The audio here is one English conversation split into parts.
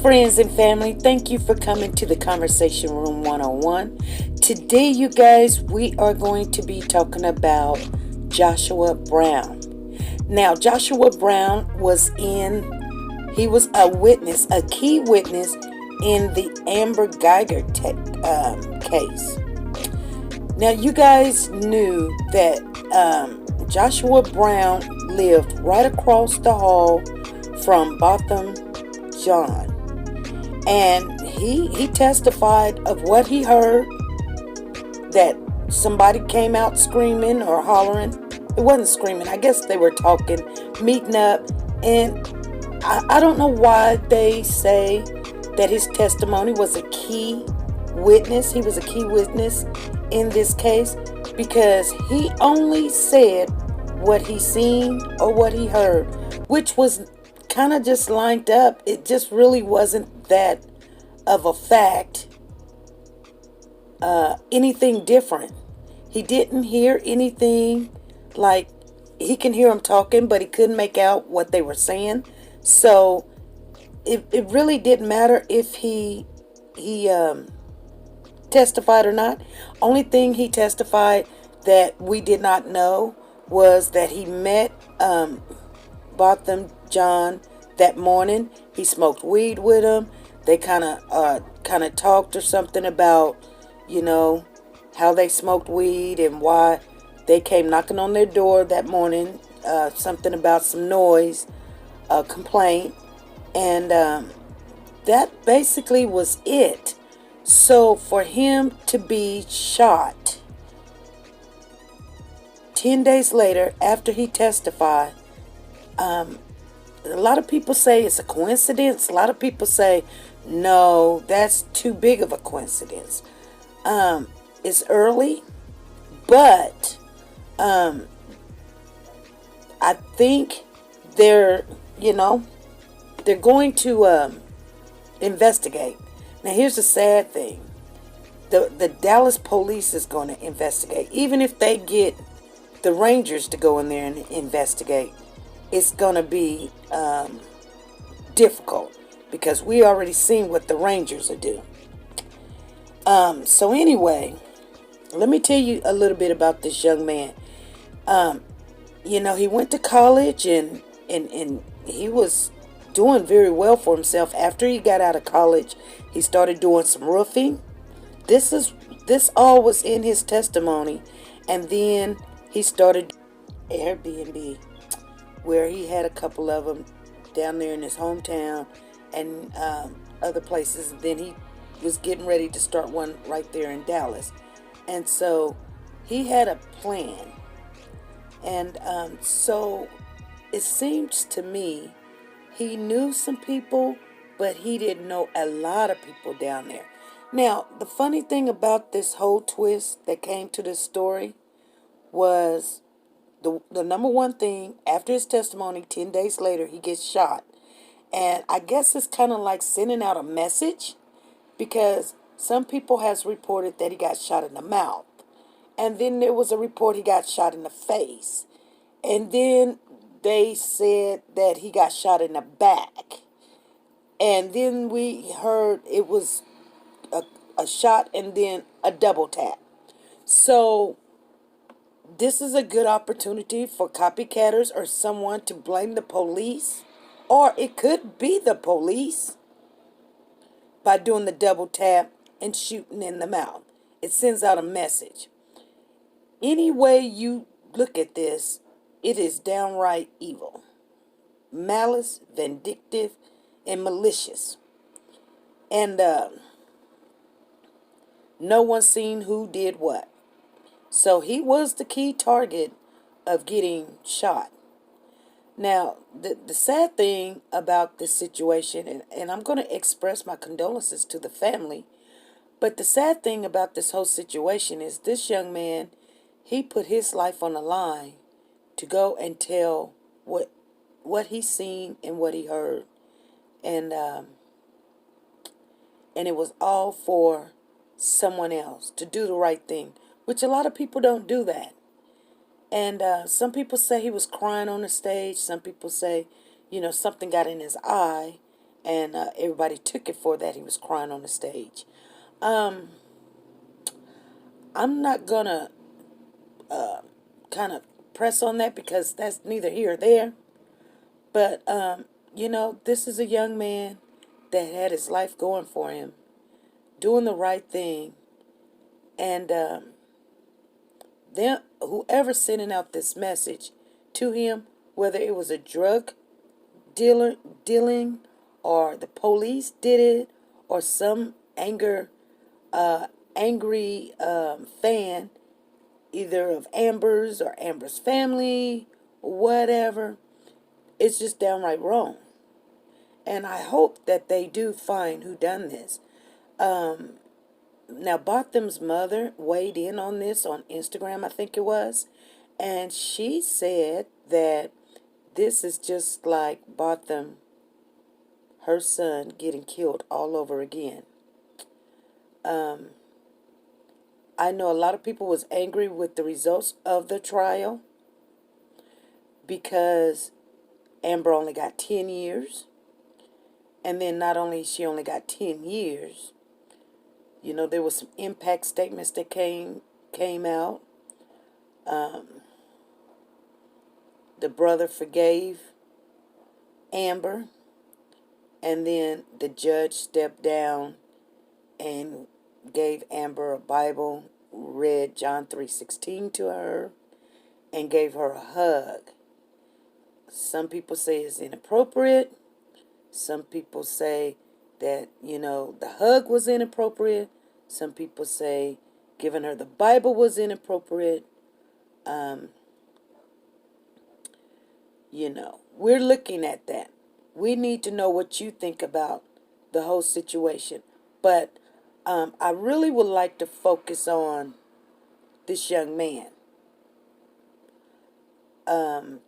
friends and family. Thank you for coming to the Conversation Room 101. Today, you guys, we are going to be talking about Joshua Brown. Now, Joshua Brown he was a witness, a key witness in the Amber Geiger case. Now, you guys knew that Joshua Brown lived right across the hall from Botham Jean. And he testified of what he heard, that somebody came out screaming or hollering. It wasn't screaming. I guess they were talking, meeting up. And I don't know why they say that his testimony was a key witness. He was a key witness in this case because he only said what he seen or what he heard, which was kind of just lined up. It just really wasn't that of a fact, anything different. He didn't hear anything. Like, he can hear them talking, but he couldn't make out what they were saying. So it really didn't matter if he testified or not. Only thing he testified that we did not know was that he met Botham Jean that morning. He smoked weed with him. They kind of talked or something about, how they smoked weed and why they came knocking on their door that morning. Something about some noise, a complaint, and that basically was it. So for him to be shot 10 days later after he testified, a lot of people say it's a coincidence. A lot of people say, no, that's too big of a coincidence. It's early, but I think they're going to investigate. Now, here's the sad thing. The Dallas police is going to investigate. Even if they get the Rangers to go in there and investigate, it's going to be difficult because we already seen what the Rangers are doing. So anyway, let me tell you a little bit about this young man. He went to college and he was doing very well for himself. After he got out of college, he started doing some roofing. This all was in his testimony. And then he started Airbnb, where he had a couple of them down there in his hometown and other places. And then he was getting ready to start one right there in Dallas. And so he had a plan. And so it seems to me he knew some people, but he didn't know a lot of people down there. Now, the funny thing about this whole twist that came to this story was the number one thing. After his testimony, 10 days later, he gets shot. And I guess it's kind of like sending out a message, because some people has reported that he got shot in the mouth. And then there was a report he got shot in the face. And then they said that he got shot in the back. And then we heard it was a shot and then a double tap. So this is a good opportunity for copycatters or someone to blame the police. Or it could be the police by doing the double tap and shooting in the mouth. It sends out a message. Any way you look at this, it is downright evil, malice, vindictive, and malicious. And no one seen who did what. So he was the key target of getting shot. Now, the sad thing about this situation, and I'm going to express my condolences to the family, but the sad thing about this whole situation is this young man, he put his life on the line to go and tell what he seen and what he heard. And it was all for someone else to do the right thing, which a lot of people don't do that. And some people say he was crying on the stage. Some people say, something got in his eye. and everybody took it for that he was crying on the stage. Um, I'm not gonna kind of press on that because that's neither here or there. But this is a young man that had his life going for him, doing the right thing, and then whoever sending out this message to him, whether it was a drug dealing, or the police did it, or some angry fan, either of Amber's or Amber's family, whatever. It's just downright wrong. And I hope that they do find who done this. Now, Botham's mother weighed in on this on Instagram, I think it was, and she said that this is just like Botham, her son, getting killed all over again. I know a lot of people was angry with the results of the trial because Amber only got 10 years. And then not only she only got 10 years, there was some impact statements that came out. The brother forgave Amber, and then the judge stepped down and gave Amber a Bible, read John 3:16 to her, and gave her a hug. Some people say it's inappropriate. Some people say that, the hug was inappropriate. Some people say giving her the Bible was inappropriate. We're looking at that. We need to know what you think about the whole situation. But I really would like to focus on this young man.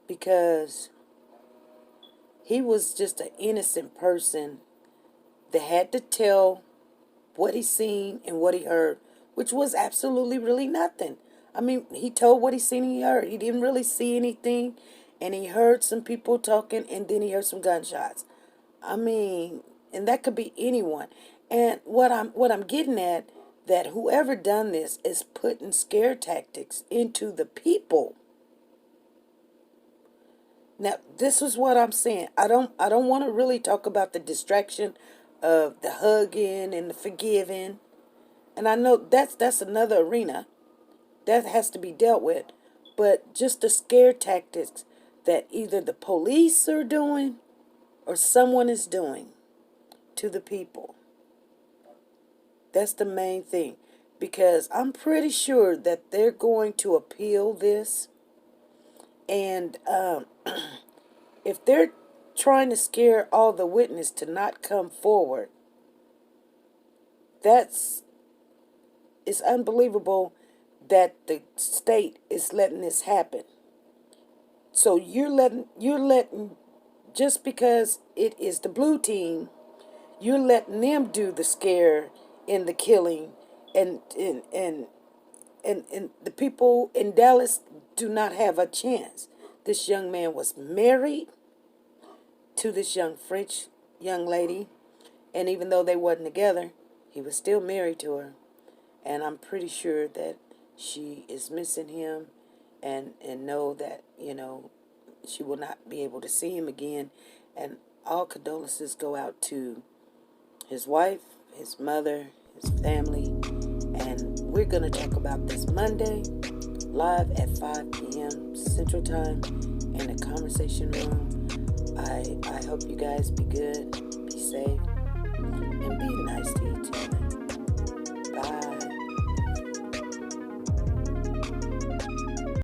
Because he was just an innocent person that had to tell what he seen and what he heard, which was absolutely really nothing. I mean, he told what he seen and he heard. He didn't really see anything, and he heard some people talking, and then he heard some gunshots. I mean, and that could be anyone. And what I'm getting at, that whoever done this is putting scare tactics into the people. Now, this is what I'm saying. I don't want to really talk about the distraction of the hugging and the forgiving. And I know that's another arena that has to be dealt with. But just the scare tactics that either the police are doing or someone is doing to the people. That's the main thing. Because I'm pretty sure that they're going to appeal this. And if they're trying to scare all the witness to not come forward, it's unbelievable that the state is letting this happen. So you're letting, just because it is the blue team, you're letting them do the scare in the killing, and the people in Dallas do not have a chance. This young man was married to this French young lady, and even though they wasn't together, he was still married to her. And I'm pretty sure that she is missing him, and know that, she will not be able to see him again. And all condolences go out to his wife, his mother, his family. And we're going to talk about this Monday, live at 5 p.m. Central Time in the Conversation Room. I hope you guys be good, be safe, and be nice to each other.